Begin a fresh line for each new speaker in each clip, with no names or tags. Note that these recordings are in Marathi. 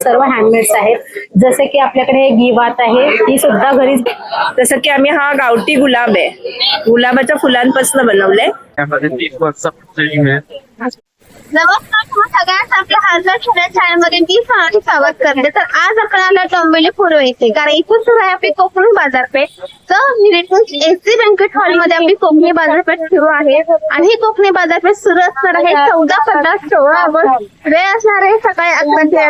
सर्व हँडमेड्स आहेत. जसे की आपल्याकडे हे गिवात आहे, ही सुद्धा घरी.
जसं की आम्ही हा गावठी गुलाब आहे, गुलाबाच्या फुलांपासून बनवलंय.
नमस्कार सगळ्यांना आपल्या हालचाल चॅनलमध्ये मी स्वागत करते. तर आज आपल्याला डोंबिवली पूर्व येते, कारण इथून सुरू आहे आपली कोकणी बाजारपेठ. तर एससी बँकेट हॉलमध्ये आपली कोकणी बाजारपेठ सुरू आहे आणि ही कोकणी बाजारपेठ सुरू असणार आहे 14:15-16 वेळ असणार आहे सकाळी 11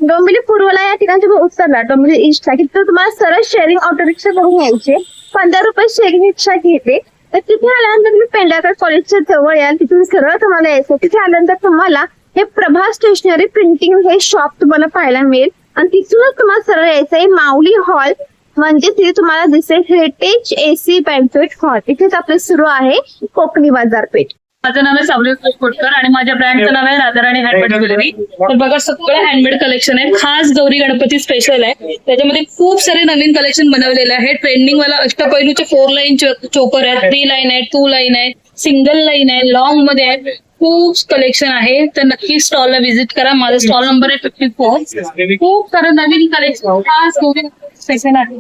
डोंबिवली पूर्वला या ठिकाणी तुम्ही उतरला डोंबिवली ईस्टला की तुम्हाला सरळ शेअरिंग ऑटो रिक्षा करून यायचे. 15 रुपये शेअरिंग रिक्षा घेते. तर तिथे आल्यानंतर तुम्ही पेंढारकर कॉलेजच्या जवळ याल, तिथून सरळ तुम्हाला यायचं. तिथे आल्यानंतर तुम्हाला हे प्रभा स्टेशनरी प्रिंटिंग हे शॉप तुम्हाला पाहायला मिळेल आणि तिथूनच तुम्हाला सरळ यायचं आहे माऊली हॉल, म्हणजे तिथे तुम्हाला दिसेल हेरिटेज एसी बँकेट हॉल. इथेच आपलं सुरू आहे कोकणी बाजारपेठ.
माझं नाव आहे सावली कोटकर आणि माझ्या ब्रँडचं नाव आहे राधाराणी हँडमेड ज्वेलरी. तर बघा सगळं हँडमेड कलेक्शन आहे, खास गौरी गणपती स्पेशल आहे. त्याच्यामध्ये खूप सारे नवीन कलेक्शन बनवलेले आहे. ट्रेंडिंग वाला अष्टपैलूचे 4 लाईन चोकर आहेत, 3 लाईन आहे, 2 लाईन आहे, सिंगल लाईन आहे, लॉंग मध्ये आहे. खूप कलेक्शन आहे. तर नक्की स्टॉलला व्हिजिट करा. माझा स्टॉल नंबर आहे 54. खूप सारं नवीन कलेक्शन खास गौरी स्पेशल आहे,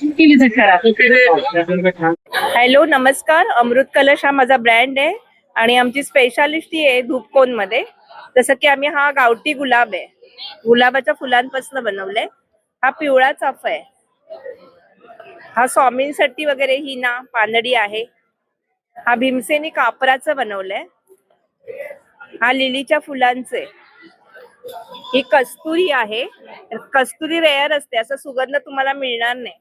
व्हिजिट करा.
हॅलो नमस्कार, अमृत कलश हा माझा ब्रँड आहे आणि आमची स्पेशालिटी आहे धूपकोन मध्ये. जसं की आम्ही हा गावठी गुलाब आहे, गुलाबाच्या फुलांपासून बनवलंय. हा पिवळा चाफा आहे, हा स्वामींसाठी वगैरे ही ना पानडी आहे. हा भीमसेनी कापराचं बनवलंय. हा लिलीच्या फुलांचे. ही कस्तुरी आहे, कस्तुरी रेअर असते, असं सुगंध तुम्हाला मिळणार नाही.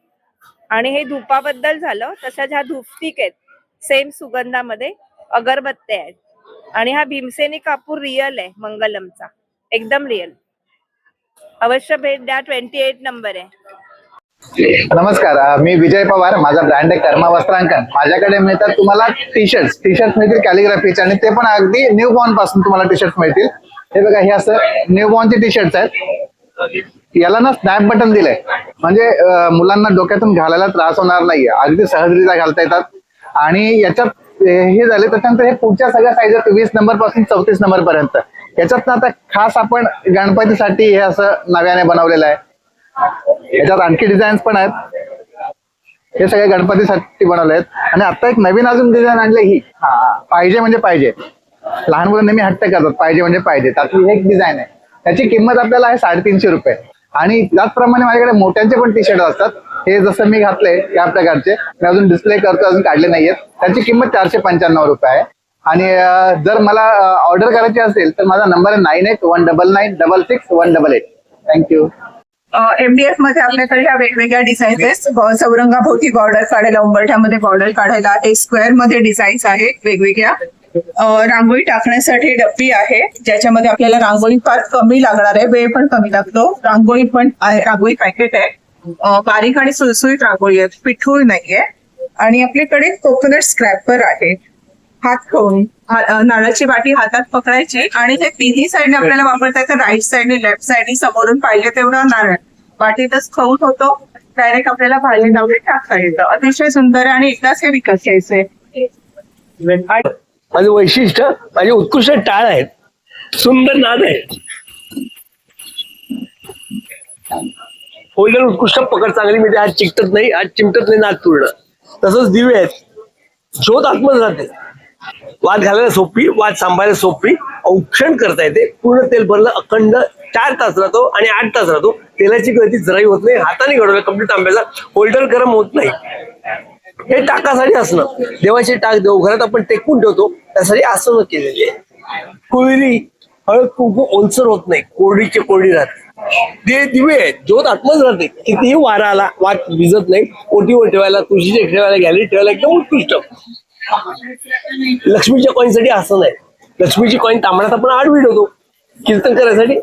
आणि हे धुपाबद्दल झालं. तशाच ह्या धूपस्टिक आहेत सेम सुगंधामध्ये, अगरबत्त्या आहेत. आणि हा भीमसेनी कापूर रिअल आहे, मंगलमचा एकदम रिअल. अवश्य भेट द्या. 28 नंबर आहे.
नमस्कार, मी विजय पवार. माझा ब्रँड आहे कर्मा वस्त्रांकन. माझ्याकडे मिळतात तुम्हाला टी शर्ट मिळतील कॅलिग्राफीचे, आणि ते पण अगदी न्यू बॉर्न पासून तुम्हाला टी शर्ट मिळतील. हे बघा, हे असं न्यू बॉर्नचे टी शर्ट्स आहेत. याला ना स्नॅप बटन दिलंय, म्हणजे मुलांना डोक्यातून घालायला त्रास होणार नाहीये, अगदी सहजरित्या घालता येतात. आणि याच्यात हे झाले, त्याच्यानंतर हे पुढच्या सगळ्या साईज 20 नंबर पासून 34 नंबर पर्यंत. याच्यात ना आता खास आपण गणपतीसाठी हे असं नव्याने बनवलेलं आहे. याच्यात आणखी डिझाईन्स पण आहेत. हे सगळे गणपतीसाठी बनवले आहेत. आणि आता एक नवीन अजून डिझाईन आणले, ही पाहिजे म्हणजे पाहिजे. लहान मुलं नेहमी हट्ट करतात, पाहिजे म्हणजे पाहिजे. त्यातली एक डिझाईन आहे, त्याची किंमत आपल्याला आहे 350 रुपये. आणि त्याचप्रमाणे माझ्याकडे मोठ्यांचे पण टी शर्ट असतात. हे जसं मी घातले या प्रकारचे, मी अजून डिस्प्ले करतो, अजून काढले नाहीयेत. त्याची किंमत 495 रुपये आहे. आणि जर मला ऑर्डर करायची असेल तर माझा नंबर आहे 9819966188. थँक्यू.
MDF मध्ये आपल्याकडे ह्या वेगवेगळ्या डिझाईन्स आहेत. चौरंगाभोवती बॉर्डर काढायला, उंबरठ्यामध्ये बॉर्डर काढायला, स्क्वेअर मध्ये डिझाईन्स आहेत वेगवेगळ्या. रांगोळी टाकण्यासाठी डब्बी आहे, ज्याच्यामध्ये आपल्याला रांगोळी फार कमी लागणार आहे, वेळ पण कमी लागतो. रांगोळी पण आहे, रांगोळी पॅकेट आहे. बारीक आणि सुळसुळीत रांगोळी आहे, पिठूळ नाहीये. आणि आपल्याकडे कोकोनट स्क्रॅपर आहे. हात ठेवून नारळाची वाटी हातात पकडायची आणि ते तिन्ही साईडने आपल्याला वापरता येतं. राईट साईडने, लेफ्ट साईडने, समोरून पाहिजे तेवढा नारळ वाटीतच खाऊन होतो. डायरेक्ट आपल्याला भाजी लावून टाकता येतं. अतिशय सुंदर आहे आणि एकदाच हे विकत घ्यायचंय.
माझं वैशिष्ट्य माझे उत्कृष्ट टाळ आहेत, सुंदर नाद आहे, होल्डर उत्कृष्ट, पकड चांगली मिळते, आज चिकटत नाही, आज चिमटत नाही नाद पूर्ण. तसंच दिवे आहेत, ज्योत आतमध्ये जाते, वाद घालायला सोपी, वाद सांभाळायला सोपी, औक्षण करता येते. पूर्ण तेल भरलं अखंड 4 तास राहतो आणि 8 तास राहतो. तेलाची गळती जराही होत नाही. हाताने घडवलं कम्प्लीट तांब्याचा, होल्डर गरम होत नाही. हे टाकासाठी असणं, देवाचे टाक देवघरात आपण टेकून ठेवतो, त्यासाठी आसनं केलेली आहे. कोळी हळद कुंकू ओलसर होत नाही, कोरडीचे कोरडी राहते. ते दिवे आहेत, ज्योत आत्मच राहते. कितीही वारा आला, वाद विजत नाही. ओटीवर ठेवायला, तुळशीच्या ठेवायला, गॅलरी ठेवायला एकदम उत्कृष्ट. लक्ष्मीच्या कॉईनसाठी आसन आहे. लक्ष्मीची कॉईन तांबड्यात आपण आडवी ठेवतो, कीर्तन करायसाठी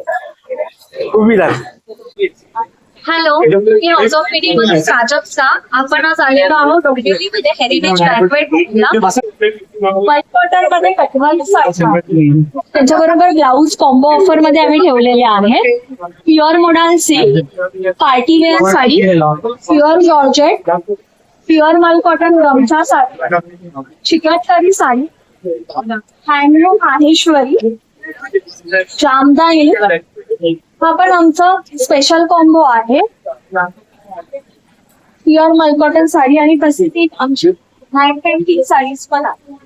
उभी राहते.
हॅलो, मी ऑर्थोपेडिक साजपचा. आपण आज आलेलो आहोत डोंबिवलीमध्ये हेरिटेज बँकेटला. मध्ये कटवाल त्याच्याबरोबर ब्लाऊज कॉम्बो ऑफर मध्ये आम्ही ठेवलेले आहेत. Pure modal silk, party wear sari, pure georgette, pure माल कॉटन गमछा साडी, चिकटकारी साडी, हँडलूम माहेश्वरी, जामदानी,
हा पण आमचा स्पेशल कॉम्बो आहे. प्युअर मलकॉटन साडी आणि तशी ती आमची हँड पेंटिंग साडीज पण आहे.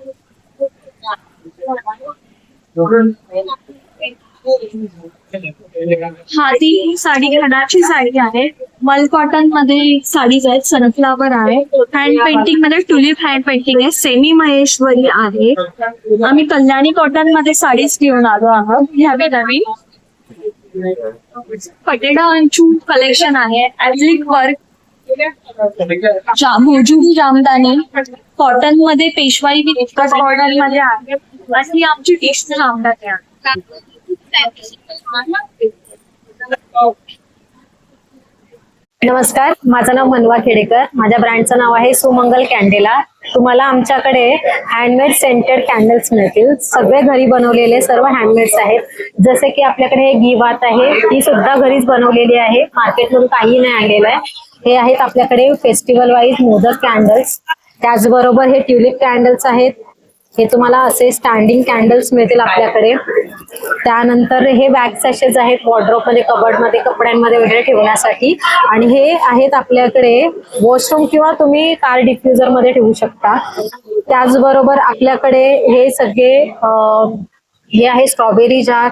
हा ती साडी घडाची साडी आहे. मल कॉटन मध्ये साडीज आहेत. सनफ्लावर आहे. हँड पेंटिंग मध्ये टुलिप हँड पेंटिंग आहे. सेमी महेश्वरी आहे. आम्ही कल्याणी कॉटन मध्ये साडीज घेऊन आलो आहोत. ह्यावे नवीन पटेडा अंचू कलेक्शन आहे. ऍप्लिक वर्क भोजूरी जामदानी कॉटन मध्ये पेशवाई विथ बॉर्डर मध्ये आहे. आणि आमची डिश जामदानी आहे.
नमस्कार, माझं नाव मनवा खेडेकर. माझ्या ब्रँडचं नाव आहे सुमंगल कॅन्डेला. तुम्हाला आमच्याकडे हँडमेड सेंटेड कॅन्डल्स मिळतील. सगळे घरी बनवलेले सर्व हँडमेड्स आहेत. जसे की आपल्याकडे हे घी वात आहे, ही सुद्धा घरीच बनवलेली आहे. मार्केटमधून काही नाही आणलेलं आहे. हे आहेत आपल्याकडे फेस्टिवल वाईज मोदक कॅन्डल्स. त्याचबरोबर हे ट्युलिप कॅन्डल्स आहेत. हे तुम्हाला असे स्टँडिंग कॅन्डल्स मिळतील आपल्याकडे. त्यानंतर हे बॅग सॅशेस आहेत वॉर्डरोब मध्ये, कबर्ड मध्ये, कपड्यांमध्ये वगैरे ठेवण्यासाठी. आणि हे आहेत आपल्याकडे वॉशरूम किंवा तुम्ही कार डिफ्युजर मध्ये ठेवू शकता. त्याचबरोबर आपल्याकडे हे सगळे हे आहे स्ट्रॉबेरी जार,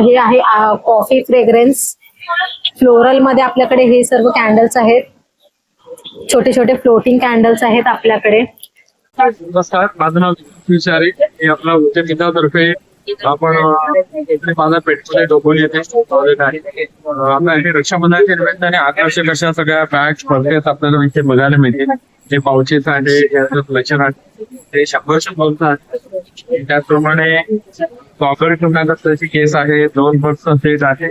हे आहे कॉफी फ्रेग्रन्स. फ्लोरल मध्ये आपल्याकडे हे सर्व कॅन्डल्स आहेत. छोटे छोटे फ्लोटिंग कॅन्डल्स आहेत आपल्याकडे.
नमस्कार, माझं नाव विचारे. हे आपला उद्या केंद्रातर्फे आपण बाजारपेठमध्ये डोकून येते. आता हे रक्षाबंधनाच्या निमित्ताने आकर्षक अशा सगळ्या बॅग्स पर्सेस आपल्याला इथे बघायला मिळतील. हे पाउचेस आहे, कलेक्शन आहे, ते 100 बोलतात. त्याचप्रमाणे कॉपर ठेवण्याचा केस आहे. 2 पर्सचा सेट आहे.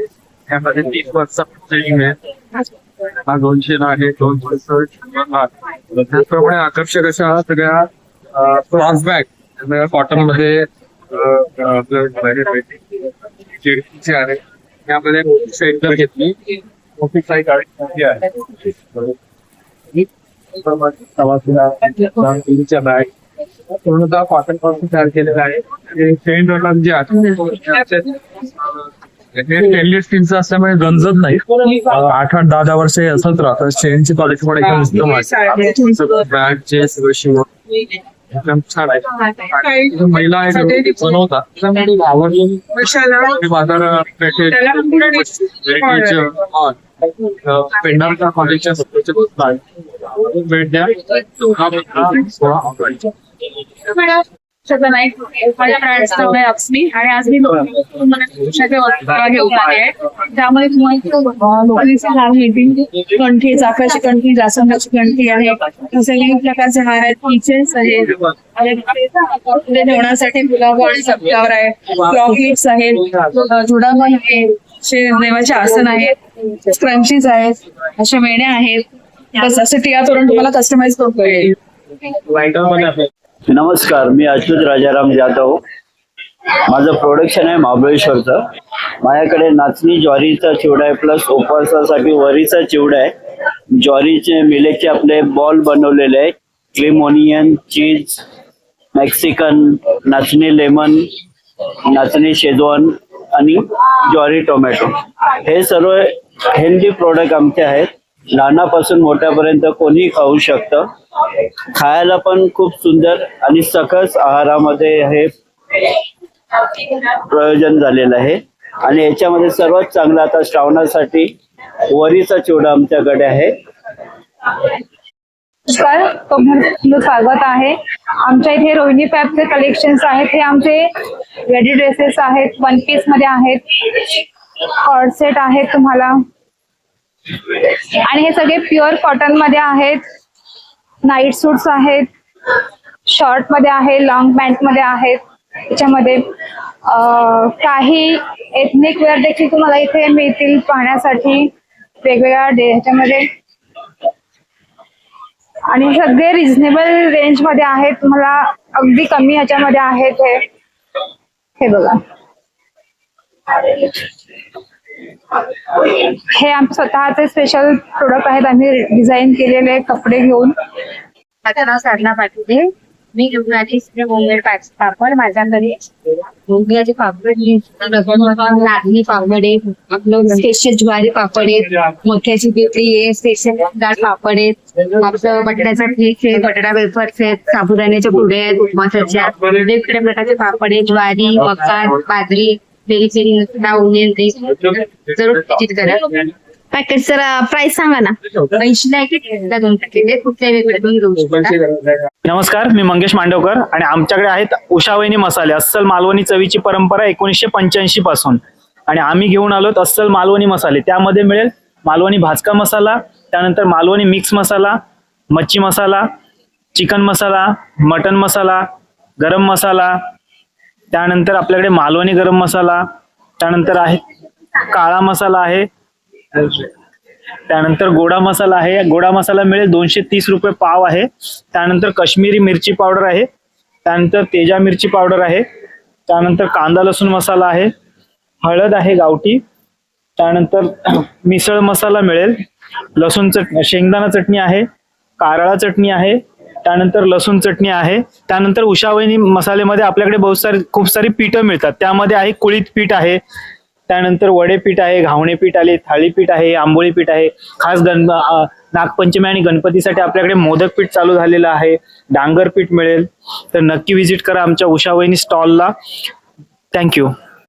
त्यामध्ये 30 पर्सचा सेटिंग आहे. हा 200 आहे. 2 पर्स. त्याचप्रमाणे आकर्षक अशा सगळ्या क्रॉस बॅग कॉटन मध्ये आहे. त्यामध्ये सेंटर घेतली. मोठी साईज आहे. बॅग पूर्णतः कॉटन पासून तयार केलेला आहे. सेंट जे आहे हे स्टेनलेस स्टीलचं असल्यामुळे गंजत नाही. 8-8, 10-10 वर्ष असत राहतं. चेनची क्वालिटी पण एकदम उत्तम आहे. बॅगचे सगळं शिवण एकदम छान आहे. महिला आहे बनवतात आवडून बाजारपेठेत पेंढारकर कॉलेजच्या भेट द्या.
माझ्या ब्रँडचं नाव आहे अक्समी आणि आज मी घेऊन आले. त्यामध्ये तुम्हाला लोकरीचे हार मिळतील. कंठी, चाफ्याची कंठी, जास्वंदाची कंठी आहे. सगळ्या प्रकारचे हार आहेत. किचन्स आहेत. ठेवण्यासाठी गुलाब आणि सनफ्लॉवर आहे. क्लॉकेट्स आहेत. जुडामण आहे. देवाचे आसन आहेत. स्क्रंचीज आहेत. अशा वेण्या आहेत. बस असे टिया तोरण तुम्हाला कस्टमाइज करता येईल.
नमस्कार, मी अच्युत राजाराम जाधव. माझं प्रोडक्शन आहे महाबळेश्वरचं. माझ्याकडे नाचणी ज्वारीचा चिवडा आहे, प्लस उपवासासाठी वरीचा चिवडा आहे. ज्वारीचे मिलेटचे आपले बॉल बनवलेले आहे. क्रीम ओनियन, चीज, मेक्सिकन, नाचणी लेमन, नाचणी शेजवान आणि ज्वारी टोमॅटो. हे सर्व हेल्दी प्रोडक्ट आमचे आहेत. लहानापासून मोठ्यापर्यंत कोणी खाऊ शकतं. खायला पण खूप सुंदर आणि सकस आहारामध्ये हे प्रयोजन झालेलं आहे. आणि याच्यामध्ये सर्वात चांगलं आता श्रावणासाठी वरीचा चिवडा आमच्याकडे आहे.
नमस्कार, खूप स्वागत आहे. आमच्या इथे रोहिणी फॅबचे कलेक्शन्स आहेत. हे आमचे रेडी ड्रेसेस आहेत. 1 पीस मध्ये आहेत. कॉर्ड सेट आहेत तुम्हाला. आणि हे सगळे प्युअर कॉटन मध्ये आहेत. नाईट सूट्स आहेत. शॉर्ट मध्ये आहे. लॉंग पॅन्ट मध्ये आहेत. त्याच्यामध्ये काही एथनिक वेअर देखील तुम्हाला इथे मिळतील पाहण्यासाठी वेगवेगळ्या ह्याच्यामध्ये. आणि सगळे रिझनेबल रेंज मध्ये आहेत. तुम्हाला अगदी कमी ह्याच्यामध्ये आहेत. हे बघा, हे आमचे स्वतःचे स्पेशल प्रोडक्ट आहेत. आम्ही डिझाईन केलेले कपडे घेऊन.
माझं नाव साधना पाटील. मी युवराजी मुंबई पापड माझ्याकडे मुंबईचे पापड नागली पापड आहे, आपलं स्पेशल ज्वारी पापड आहे, मक्याची पिठली आहे, स्पेशल डाळ पापड आहेत, आपलं बटाट्याचा केक आहे, बटाटा वेफर्स आहेत, साबुदाण्याच्या पुड्या आहेत, उपवासाच्या वेगवेगळ्या प्रकारचे पापड आहेत, ज्वारी, मका, बाजरी, पेरी पेरी ओनियन ते जरूर विजिट करा.
पॅकेटचा प्राइस सांगा ना.
80 ला एक दोन पॅकेट कुठल्या वेगवेगळ्या तुम्ही घेऊ शकता.
नमस्कार, मी मंगेश मांडवकर आणि आमच्याकडे आहेत उषावहिनी मसाले. अस्सल मालवणी चवीची परंपरा 1985 पासून. आणि आम्ही घेऊन आलोत अस्सल मालवणी मसाले. त्यामध्ये मिळेल मालवणी भाजका मसाला, त्यानंतर मालवणी मिक्स मसाला, मच्छी मसाला, चिकन मसाला, मटन मसाला, गरम मसाला, त्यानंतर आपल्याकडे मालवणी गरम मसाला, त्यानंतर आहे काळा मसाला आहे, त्यानंतर गोडा मसाला आहे. गोडा मसाला मिळेल 230 रुपये पाव आहे. त्यानंतर काश्मीरी मिरची पावडर आहे, त्यानंतर तेजा मिरची पावडर आहे, त्यानंतर कांदा लसूण मसाला आहे, हळद आहे गावठी, त्यानंतर मिसळ मसाला मिळेल, लसूण शेंगदाणा चटणी आहे, कारळा चटणी आहे, त्यानंतर लसूण चटणी आहे. त्यानंतर उषावहिनी मसालेमध्ये आपल्याकडे खूप सारी पीठं मिळतात. त्यामध्ये आहे कुळीत पीठ आहे, त्यानंतर वडे पीठ आहे, घावणे पीठ आले, थाळी पीठ आहे, आंबोळी पीठ आहे. खास नागपंचमी आणि गणपतीसाठी आपल्याकडे मोदक पीठ चालू झालेलं आहे. डांगर पीठ मिळेल. तर नक्की व्हिजिट करा आमच्या उषावहिनी स्टॉलला. थँक्यू.